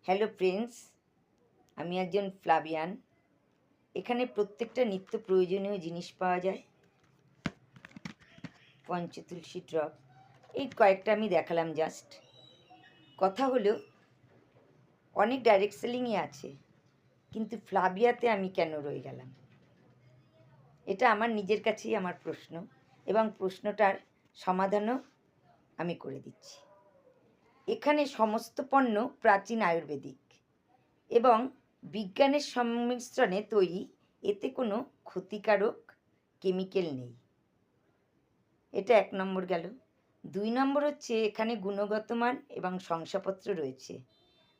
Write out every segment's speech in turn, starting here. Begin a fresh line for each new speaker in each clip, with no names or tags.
Hello friends, আমি একজন ফ্লাবিয়ান। এখানে প্রত্যেকটা নিত্য প্রয়োজনীয় জিনিস পাওয়া যায়। পঞ্চতুলসী ড্রপ, এই কয়েকটা আমি দেখালাম জাস্ট। কথা হলো, অনেক ডাইরেক্ট সেলিংই আছে, কিন্তু ফ্লাবিয়াতে আমি কেন রয়ে গেলাম? এটা আমার নিজের কাছেই আমার প্রশ্ন, এবং প্রশ্নটার সমাধানও আমি করে দিচ্ছি। এখানে সমস্ত পণ্য প্রাচীন আয়ুর্বেদিক এবং বিজ্ঞানের সংমিশ্রণে তৈরি। এতে কোনো ক্ষতিকারক কেমিক্যাল নেই। এটা 1 নম্বর গেল। 2 নম্বর হচ্ছে, এখানে গুণগত মান এবং শংসাপত্র রয়েছে,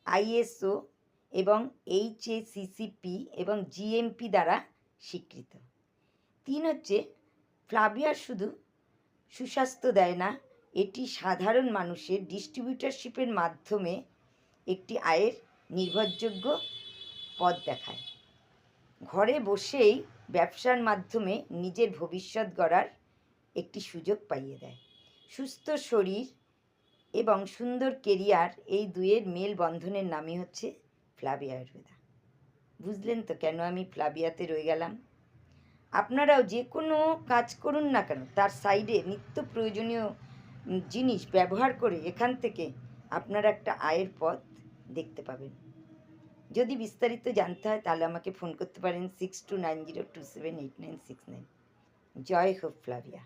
ISO এবং HACCP এবং GMP দ্বারা স্বীকৃত। 3 হচ্ছে, ফ্লাবিয়া শুধু সুস্বাস্থ্য দেয় না, এটি সাধারণ মানুষের ডিস্ট্রিবিউটরশিপের মাধ্যমে একটি আয়ের নির্ভরযোগ্য পথ দেখায়। ঘরে বসেই ব্যবসার মাধ্যমে নিজের ভবিষ্যৎ গড়ার একটি সুযোগ পাইয়ে দেয়। সুস্থ শরীর এবং সুন্দর কেরিয়ার, এই দুয়ের মেলবন্ধনের নামই হচ্ছে ফ্লাবিয়া আয়ুর্বেদা। বুঝলেন তো কেন আমি ফ্লাবিয়াতে রয়ে গেলাম? আপনারাও যে কোনো কাজ করুন না কেন, তার সাইডে নিত্য প্রয়োজনীয় জিনিস ব্যবহার করে এখান থেকে আপনারা একটা আয়ের পথ দেখতে পাবেন। যদি বিস্তারিত জানতে হয় তাহলে আমাকে ফোন করতে পারেন 6290278969। জয় হোক ফ্লাবিয়া।